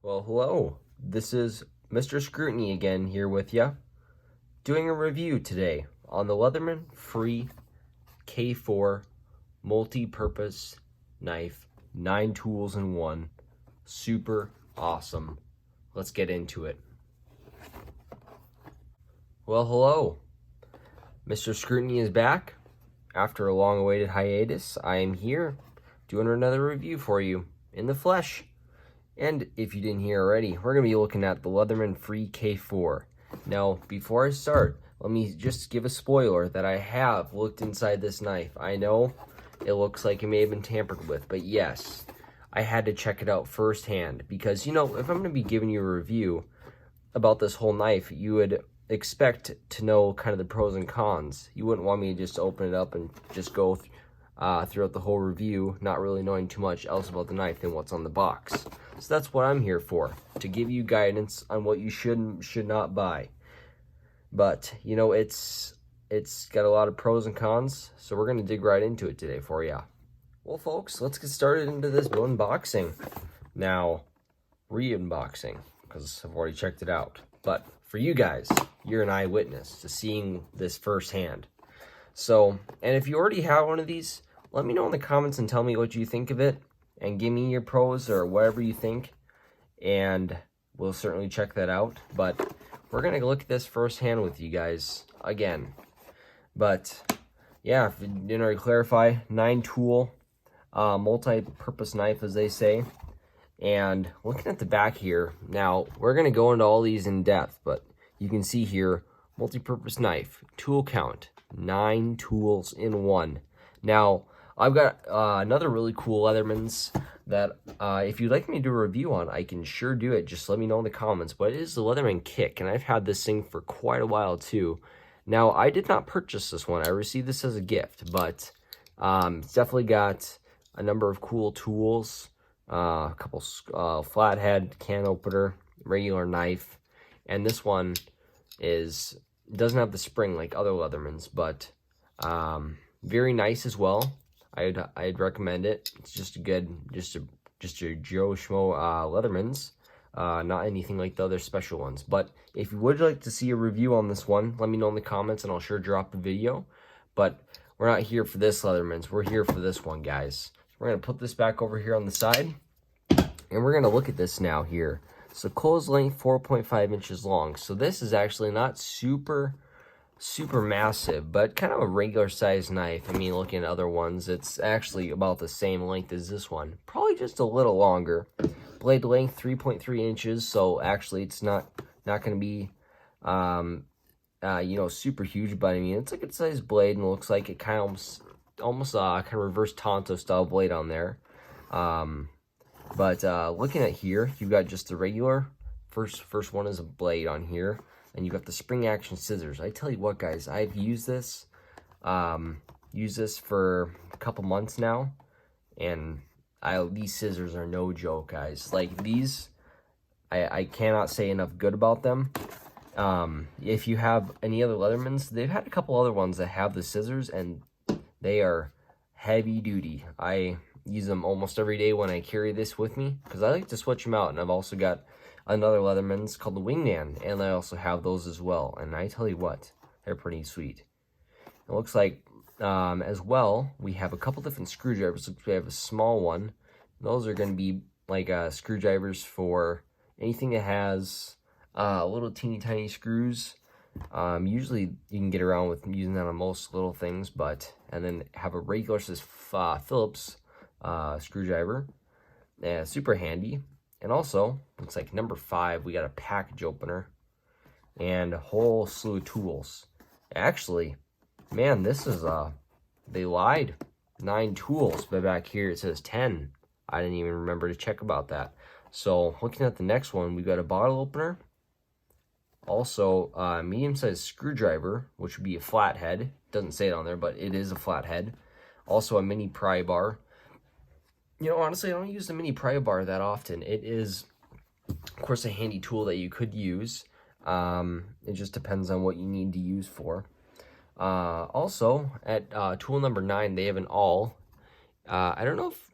Well, hello. This is Mr. Scrutiny again here with you, doing a review today on the Leatherman Free K4 multi-purpose knife, 9 tools in one. Super awesome. Let's get into it. Well, hello. Mr. Scrutiny is back. After a long-awaited hiatus, I am here doing another review for you in the flesh. And if you didn't hear already, we're going to be looking at the Leatherman Free K4. Now, before I start, let me just give a spoiler that I have looked inside this knife. I know it looks like it may have been tampered with, but yes, I had to check it out firsthand. Because, you know, if I'm going to be giving you a review about this whole knife, you would expect to know kind of the pros and cons. You wouldn't want me to just open it up and just go throughout the whole review, not really knowing too much else about the knife than what's on the box. So that's what I'm here for, to give you guidance on what you should and should not buy. But, you know, it's got a lot of pros and cons, so we're going to dig right into it today for you. Well, folks, let's get started into this unboxing. Now, re-unboxing, because I've already checked it out. But for you guys, you're an eyewitness to seeing this firsthand. So, and if you already have one of these, let me know in the comments and tell me what you think of it. And give me your pros or whatever you think. And we'll certainly check that out. But we're going to look at this firsthand with you guys again. But, yeah, if it didn't already clarify, 9-tool, multi-purpose knife, as they say. And looking at the back here, now, we're going to go into all these in depth. But you can see here, multi-purpose knife, tool count, 9 tools in one. Now, I've got another really cool Leatherman's that if you'd like me to do a review on, I can sure do it. Just let me know in the comments. But it is the Leatherman Kick, and I've had this thing for quite a while too. Now, I did not purchase this one. I received this as a gift, but it's definitely got a number of cool tools, a couple flathead, can opener, regular knife, and this one doesn't have the spring like other Leathermans, but very nice as well. I'd recommend it. It's just a good, just a Joe Schmo Leatherman's, not anything like the other special ones. But if you would like to see a review on this one, let me know in the comments and I'll sure drop a video. But we're not here for this Leatherman's. We're here for this one, guys. We're gonna put this back over here on the side, and we're gonna look at this now here. So closed length 4.5 inches long. So this is actually not super massive, but kind of a regular size knife. I mean, looking at other ones, it's actually about the same length as this one, probably just a little longer. Blade length 3.3 inches, so actually it's not going to be you know, super huge, but I mean it's a good sized blade, and it looks like it kind of almost kind of reverse Tonto style blade on there. But looking at here, you've got just the regular first one is a blade on here. And you got the spring action scissors. I tell you what, guys, I've used this for a couple months now, and these scissors are no joke, guys. Like these, I cannot say enough good about them. If you have any other Leathermans, they've had a couple other ones that have the scissors, and they are heavy duty. I use them almost every day when I carry this with me because I like to switch them out, and I've also got another Leatherman's called the Wingman, and I also have those as well, and I tell you what, they're pretty sweet. It looks like as well we have a couple different screwdrivers. We have a small one. Those are going to be like screwdrivers for anything that has little teeny tiny screws. Usually you can get around with using that on most little things, and then have a regular Phillips screwdriver, super handy. And also, looks like number 5, we got a package opener and a whole slew of tools. Actually, man, this is, they lied. 9 tools, but back here it says 10. I didn't even remember to check about that. So, looking at the next one, we've got a bottle opener. Also, a medium-sized screwdriver, which would be a flathead. Doesn't say it on there, but it is a flathead. Also, a mini pry bar. You know, honestly, I don't use the mini pry bar that often. It is, of course, a handy tool that you could use. It just depends on what you need to use for. Also, at tool number 9, they have an awl. I don't know if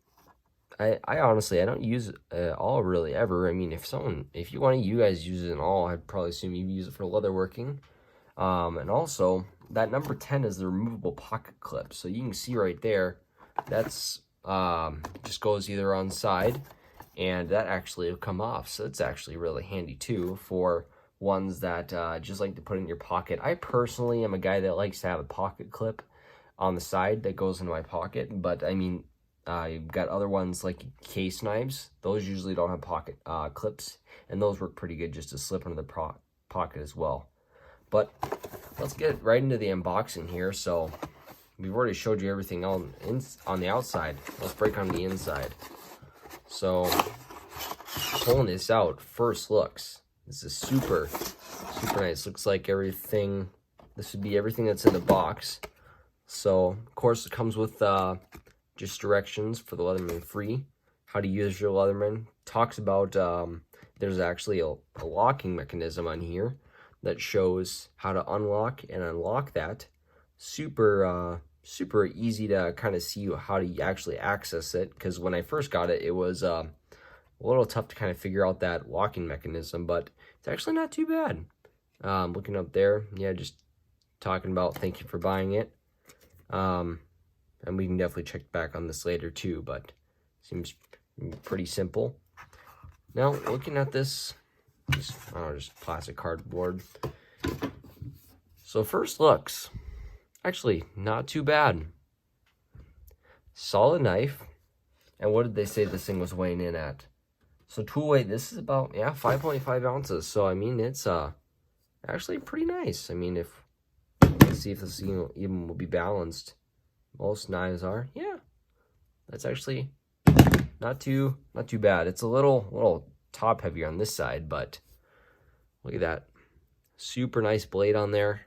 I honestly, I don't use it all really ever. I mean, if you want to, you guys use it in all, I'd probably assume you use it for leatherworking. And also, that number 10 is the removable pocket clip. So you can see right there, that's just goes either on side, and that actually will come off. So it's actually really handy too for ones that just like to put in your pocket. I personally am a guy that likes to have a pocket clip on the side that goes into my pocket, but I mean, you've got other ones like case knives. Those usually don't have pocket clips, and those work pretty good just to slip into the pocket as well. But let's get right into the unboxing here. So we've already showed you everything on the outside. Let's break on the inside. So pulling this out, first looks, this is super nice. Looks like everything, this would be everything that's in the box. So of course it comes with just directions for the Leatherman Free, how to use your Leatherman. Talks about there's actually a locking mechanism on here that shows how to unlock and unlock that. Super easy to kind of see how to actually access it, because when I first got it, it was a little tough to kind of figure out that locking mechanism, but it's actually not too bad. Looking up there, yeah, just talking about thank you for buying it. And we can definitely check back on this later too, but seems pretty simple. Now, looking at this, just plastic cardboard. So first looks, actually not too bad. Solid knife. And what did they say this thing was weighing in at? So tool weight, this is about, yeah, 5.5 ounces. So I mean, it's actually pretty nice. I mean, let's see if this even will be balanced. Most knives are, yeah. That's actually not too bad. It's a little top heavier on this side, but look at that. Super nice blade on there.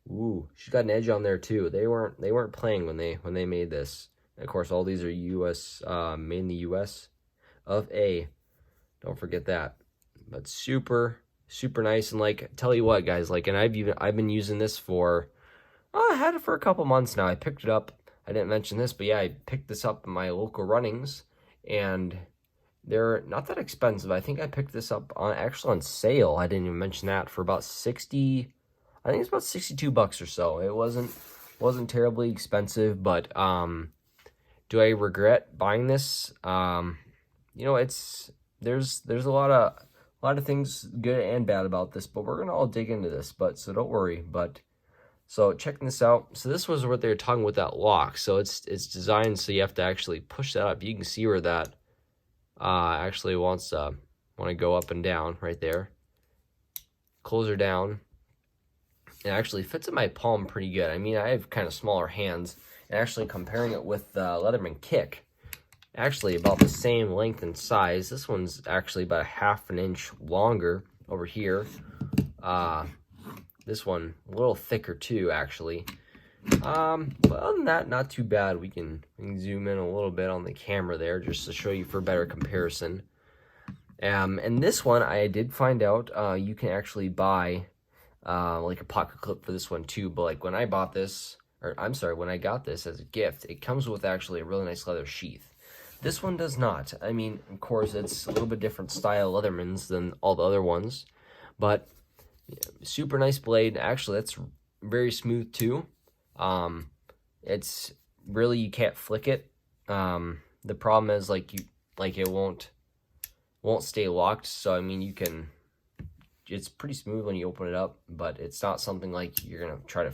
Ooh, she's got an edge on there too. They weren't playing when they made this. And of course, all these are US, made in the US of A. Don't forget that. But super nice. And like, tell you what, guys, like, and I've been using this for, I had it for a couple months now. I picked it up. I didn't mention this, but yeah, I picked this up in my local runnings, and they're not that expensive. I think I picked this up actually on sale. I didn't even mention that, for about 60. I think it's about 62 bucks or so. It wasn't terribly expensive, but do I regret buying this? You know, there's a lot of things good and bad about this, but we're gonna all dig into this. But so don't worry. But so checking this out. So this was what they were talking with that lock. So it's designed so you have to actually push that up. You can see where that actually wants to go up and down right there. Close her down. It actually fits in my palm pretty good. I mean, I have kind of smaller hands, and actually comparing it with the Leatherman Kick, actually about the same length and size. This one's actually about a ½ an inch longer over here. This one a little thicker too, actually. But other than that, not too bad. We can zoom in a little bit on the camera there just to show you for better comparison. And this one, I did find out you can actually buy like a pocket clip for this one too. But like when I bought this, or I'm sorry, when I got this as a gift, it comes with actually a really nice leather sheath. This one does not. I mean, of course, it's a little bit different style Leathermans than all the other ones, but super nice blade. Actually, that's very smooth too. It's really, you can't flick it. The problem is it won't stay locked. So I mean, you can. It's pretty smooth when you open it up, but it's not something like you're gonna try to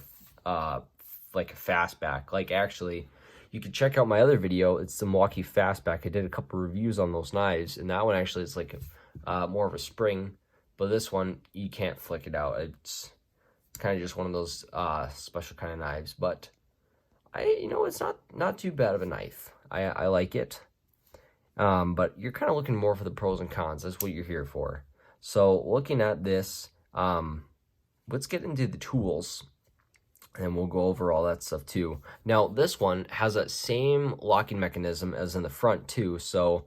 like a fastback. Like, actually, you can check out my other video. It's the Milwaukee Fastback. I did a couple reviews on those knives, and that one actually is like more of a spring. But this one, you can't flick it out. It's kind of just one of those special kind of knives. But it's not too bad of a knife. I like it. But you're kind of looking more for the pros and cons. That's what you're here for. So looking at this, let's get into the tools, and we'll go over all that stuff too. Now, this one has that same locking mechanism as in the front too. So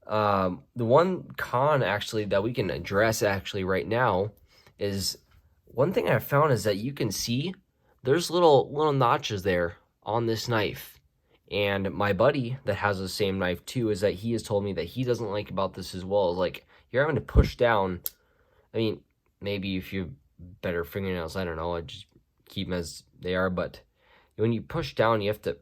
the one con actually that we can address actually right now is, one thing I found is that you can see there's little notches there on this knife, And my buddy that has the same knife too, is that he has told me that he doesn't like about this as well. Is like, you're having to push down. I mean, maybe if you have better fingernails, I don't know, I just keep them as they are. But when you push down, you have to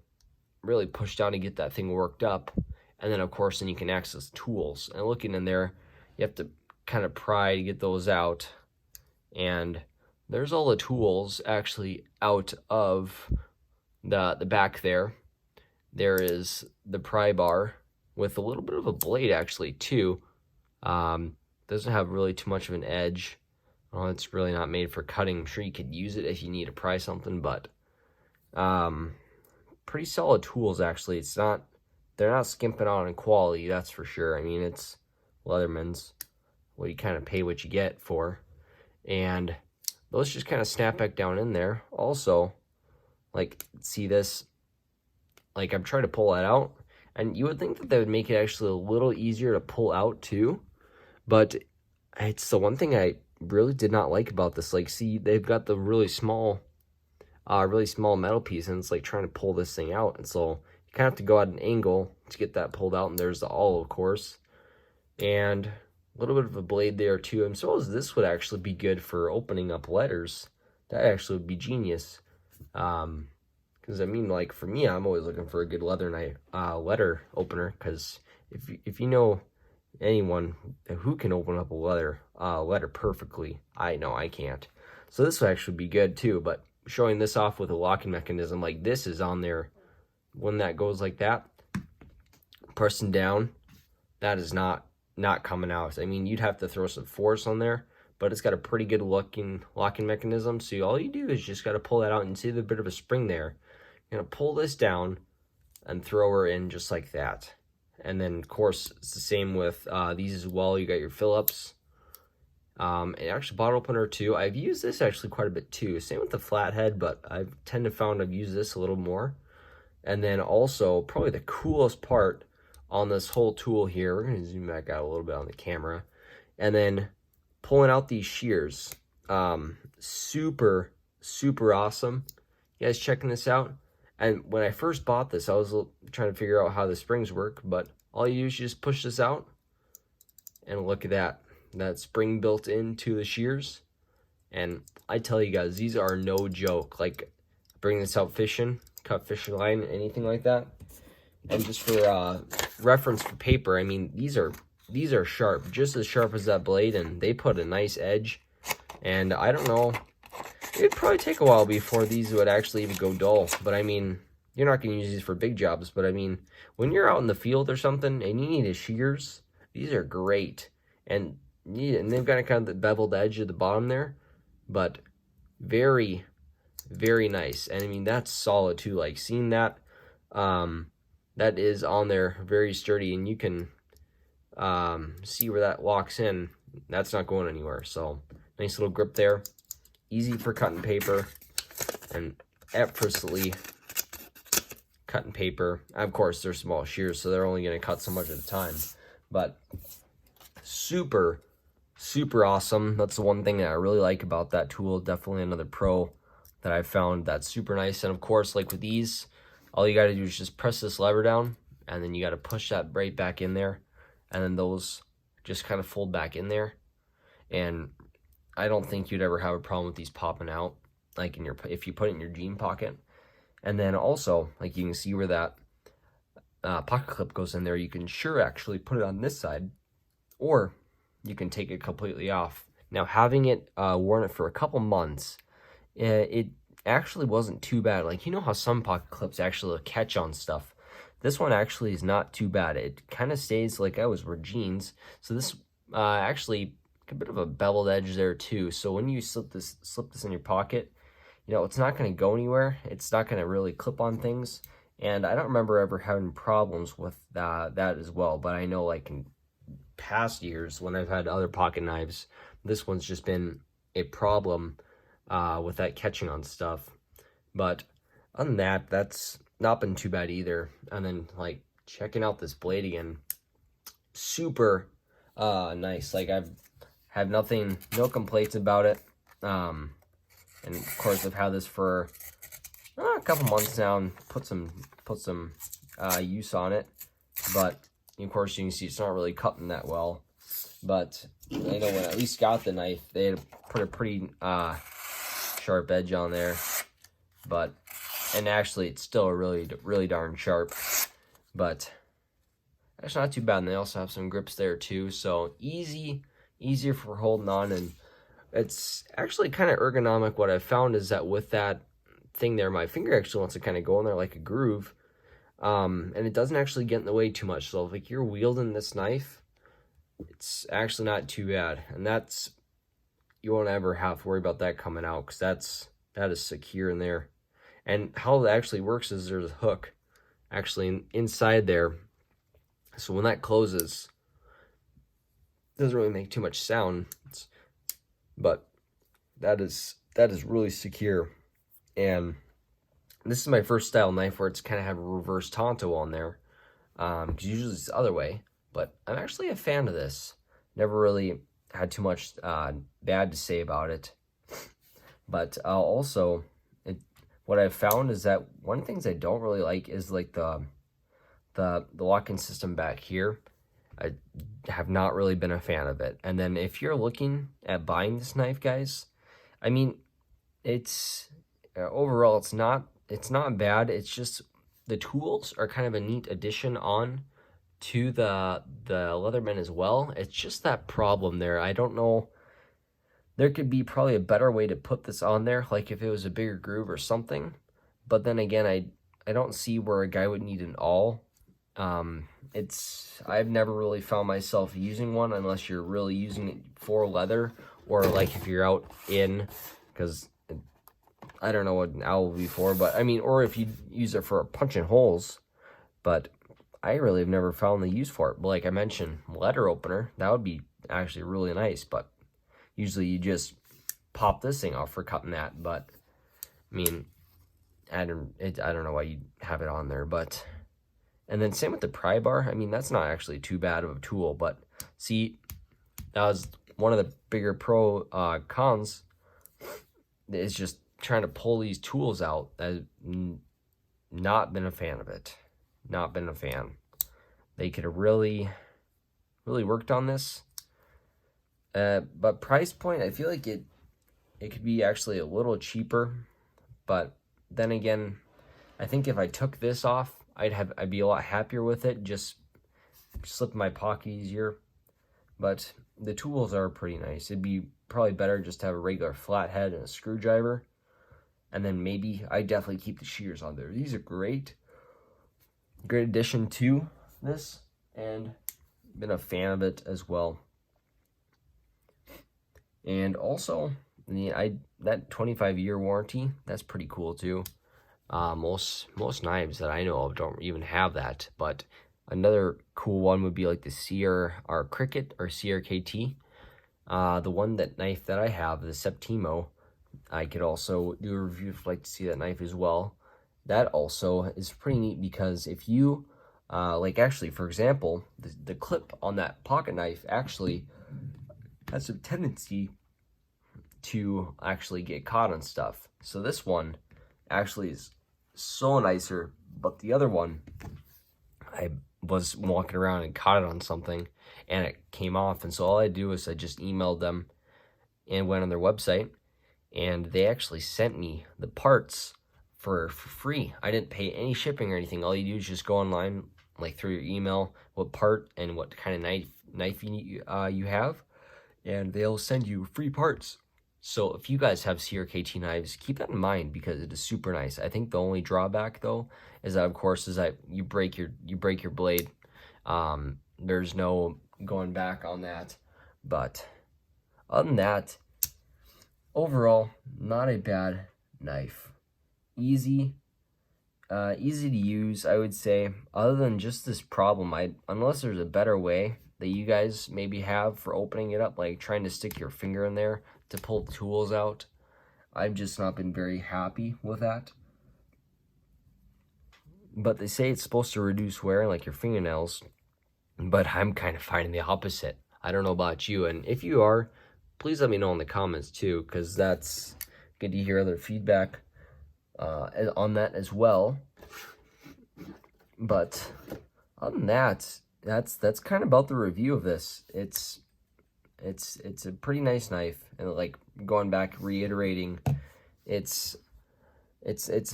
really push down to get that thing worked up. And then, of course, then you can access tools. And looking in there, you have to kind of pry to get those out. And there's all the tools actually out of the back there. There is the pry bar with a little bit of a blade actually too. Doesn't have really too much of an edge. Well, it's really not made for cutting. I'm sure you could use it if you need to pry something, but pretty solid tools actually. They're not skimping on in quality, that's for sure. I mean, it's Leatherman's. Well, you kind of pay what you get for. And those just kind of snap back down in there. Also, like, see this? Like, I'm trying to pull that out, and you would think that would make it actually a little easier to pull out too, but it's the one thing I really did not like about this. Like, see, they've got the really small metal piece, and it's like trying to pull this thing out, and so you kind of have to go at an angle to get that pulled out. And there's the awl, of course, and a little bit of a blade there too. And so this would actually be good for opening up letters. That actually would be genius. Because I mean, like, for me, I'm always looking for a good letter opener. Because if you know anyone who can open up a letter perfectly, I know I can't. So this would actually be good too. But showing this off with a locking mechanism, like this is on there. When that goes like that, pressing down, that is not coming out. I mean, you'd have to throw some force on there, but it's got a pretty good locking mechanism. So all you do is just got to pull that out, and see the bit of a spring there. You're going to pull this down and throw her in just like that. And then, of course, it's the same with these as well. You got your Phillips. And actually, bottle opener too. I've used this actually quite a bit too. Same with the flathead, but I've found I've used this a little more. And then also, probably the coolest part on this whole tool here, we're going to zoom back out a little bit on the camera. And then pulling out these shears. Super, super awesome. You guys checking this out? And when I first bought this, I was trying to figure out how the springs work, but all you do is you just push this out, and look at that. That spring built into the shears. And I tell you guys, these are no joke. Like, bring this out fishing, cut fishing line, anything like that. And just for reference for paper, I mean, these are sharp, just as sharp as that blade, and they put a nice edge. And I don't know, it'd probably take a while before these would actually even go dull. But I mean, you're not going to use these for big jobs. But I mean, when you're out in the field or something and you need a shears, these are great. And they've got kind of the beveled edge at the bottom there, but very, very nice. And I mean, that's solid too. Like, seeing that, that is on there, very sturdy, and you can see where that locks in. That's not going anywhere. So nice little grip there. Easy for cutting paper, and effortlessly cutting paper. Of course, they're small shears, so they're only going to cut so much at a time. But super, super awesome. That's the one thing that I really like about that tool. Definitely another pro that I found that's super nice. And of course, like with these, all you got to do is just press this lever down, and then you got to push that right back in there, and then those just kind of fold back in there. And I don't think you'd ever have a problem with these popping out, like if you put it in your jean pocket. And then also, like, you can see where that pocket clip goes in there. You can actually put it on this side, or you can take it completely off. Now, having it worn it for a couple months, it actually wasn't too bad. Like, you know how some pocket clips actually catch on stuff. This one actually is not too bad. It kind of stays like I was wearing jeans. So this actually a bit of a beveled edge there too. So when you slip this in your pocket, you know, it's not going to go anywhere. It's not going to really clip on things. And I don't remember ever having problems with that as well. But I know, like, in past years when I've had other pocket knives, this one's just been a problem with that catching on stuff. But other than that, that's not been too bad either. And then, like, checking out this blade again, super nice. Like, I've had no complaints about it. And of course, I've had this for a couple months now and put some use on it. But of course, you can see it's not really cutting that well. But I know when I at least got the knife, they had put a pretty sharp edge on there. And actually, it's still really darn sharp. But that's not too bad. And they also have some grips there too, so easier for holding on, and it's actually kind of ergonomic. What I've found is that with that thing there, my finger actually wants to kind of go in there like a groove, and it doesn't actually get in the way too much. So if like you're wielding this knife, it's actually not too bad, and you won't ever have to worry about that coming out, because that is secure in there. And how it actually works is there's a hook actually inside there, so when that closes, it doesn't really make too much sound, but that is really secure. And this is my first style knife where it's kind of have a reverse Tonto on there, because usually it's the other way. But I'm actually a fan of this. Never really had too much bad to say about it. But also, what I've found is that one of the things I don't really like is like the lock-in system back here. I have not really been a fan of it. And then if you're looking at buying this knife, guys, I mean, it's overall it's not bad. It's just the tools are kind of a neat addition on to the Leatherman as well. It's just that problem there. I don't know. There could be probably a better way to put this on there, like if it was a bigger groove or something. But then again, I don't see where a guy would need an awl. I've never really found myself using one unless you're really using it for leather, or like if you're out in, because I don't know what an owl would be for, but I mean, or if you use it for punching holes. But I really have never found the use for it. But like I mentioned, letter opener, that would be actually really nice, but usually you just pop this thing off for cutting that. But I mean, I don't know why you have it on there. But and then same with the pry bar. I mean, that's not actually too bad of a tool, but see, that was one of the bigger cons, is just trying to pull these tools out. I've not been a fan of it. Not been a fan. They could have really worked on this. But price point, I feel like it could be actually a little cheaper. But then again, I think if I took this off, I'd be a lot happier with it. Just slip in my pocket easier. But the tools are pretty nice. It'd be probably better just to have a regular flathead and a screwdriver. And then maybe I definitely keep the shears on there. These are great. Great addition to this, and been a fan of it as well. And also, that 25-year warranty, that's pretty cool too. Most knives that I know of don't even have that. But another cool one would be like the CRKT or CRKT. The knife that I have, the Septimo, I could also do a review if you'd like to see that knife as well. That also is pretty neat, because if you, like actually, for example, the clip on that pocket knife actually has a tendency to actually get caught on stuff. So this one actually is so nicer, but the other one, I was walking around and caught it on something and it came off. And so all I do is I just emailed them and went on their website, and they actually sent me the parts for free. I didn't pay any shipping or anything. All you do is just go online, like through your email, what part and what kind of knife you have, and they'll send you free parts. So if you guys have CRKT knives, keep that in mind, because it is super nice. I think the only drawback though is that, of course, is that you break your blade. There's no going back on that. But other than that, overall, not a bad knife. Easy to use, I would say. Other than just this problem, unless there's a better way that you guys maybe have for opening it up, like trying to stick your finger in there to pull the tools out, I've just not been very happy with that. But they say it's supposed to reduce wear, like your fingernails, but I'm kind of finding the opposite. I don't know about you, and if you are, please let me know in the comments too, because that's good to hear other feedback. on that as well. But other than that, that's kind of about the review of this. It's a pretty nice knife, and like going back reiterating, it's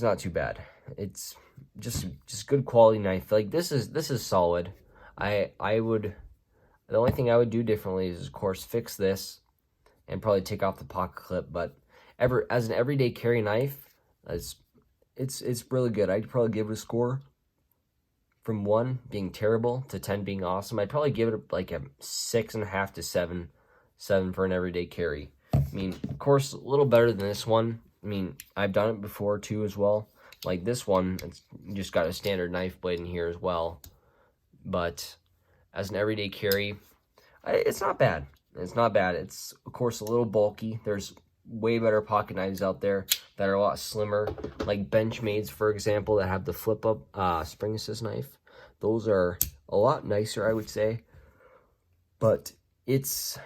not too bad. It's just good quality knife. Like this is solid. The only thing I would do differently is, of course, fix this and probably take off the pocket clip. But as an everyday carry knife, it's really good. I'd probably give it a score from 1 being terrible to 10 being awesome. I'd probably give it like a 6.5 to 7 for an everyday carry. I mean, of course, a little better than this one. I mean, I've done it before too as well. Like this one, it's just got a standard knife blade in here as well. But as an everyday carry, it's not bad. It's not bad. It's, of course, a little bulky. There's way better pocket knives out there that are a lot slimmer, like Benchmades, for example, that have the flip-up spring assist knife. Those are a lot nicer, I would say. But it's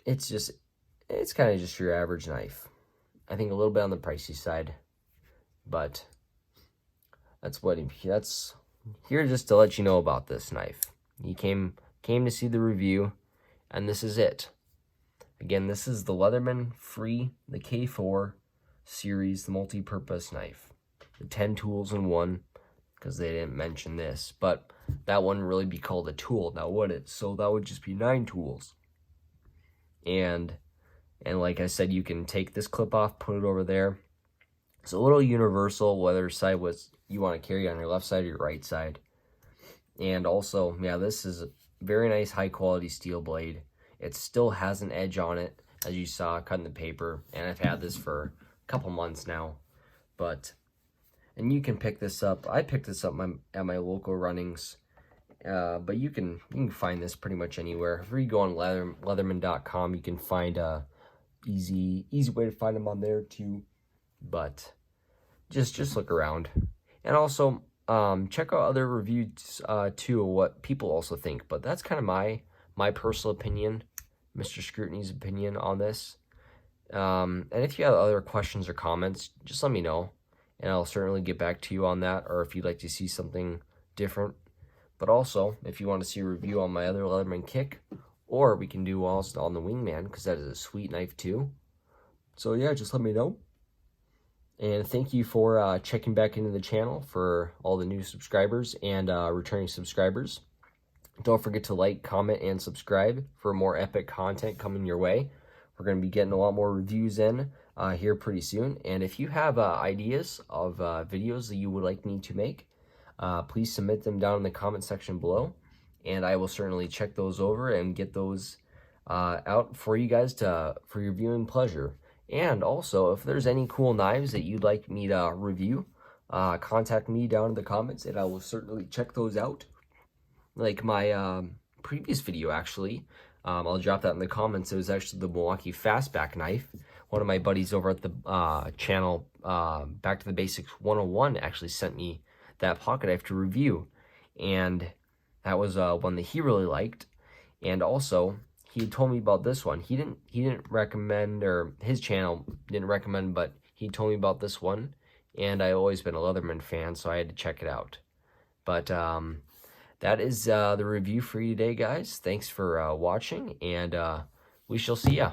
kind of just your average knife. I think a little bit on the pricey side, but that's here just to let you know about this knife. You came to see the review, and this is it. Again, this is the Leatherman Free, the K4 series, the multi-purpose knife. The 10 tools in one, because they didn't mention this, but that wouldn't really be called a tool, now would it? So that would just be 9 tools. And like I said, you can take this clip off, put it over there. It's a little universal, whether side was you want to carry on your left side or your right side. And also, yeah, this is a very nice high quality steel blade. It still has an edge on it, as you saw cutting the paper, and I've had this for a couple months now. And you can pick this up. I picked this up at my local runnings, but you can find this pretty much anywhere. If you go on leatherman.com, you can find a easy way to find them on there too. But just look around, and also check out other reviews too, what people also think. But that's kind of my personal opinion, Mr. Scrutiny's opinion on this. And if you have other questions or comments, just let me know, and I'll certainly get back to you on that, or if you'd like to see something different. But also, if you want to see a review on my other Leatherman kick, or we can do also on the Wingman, because that is a sweet knife too. So yeah, just let me know. And thank you for checking back into the channel, for all the new subscribers and returning subscribers. Don't forget to like, comment, and subscribe for more epic content coming your way. We're going to be getting a lot more reviews in here pretty soon. And if you have ideas of videos that you would like me to make, please submit them down in the comment section below. And I will certainly check those over and get those out for you guys for your viewing pleasure. And also, if there's any cool knives that you'd like me to review, contact me down in the comments, and I will certainly check those out. Like my previous video, actually, I'll drop that in the comments. It was actually the Milwaukee Fastback knife. One of my buddies over at the channel, Back to the Basics 101, actually sent me that pocket knife to review. And that was one that he really liked. And also, he told me about this one. He didn't recommend, or his channel didn't recommend, but he told me about this one, and I've always been a Leatherman fan, so I had to check it out. But that is the review for you today, guys. Thanks for watching, and we shall see ya.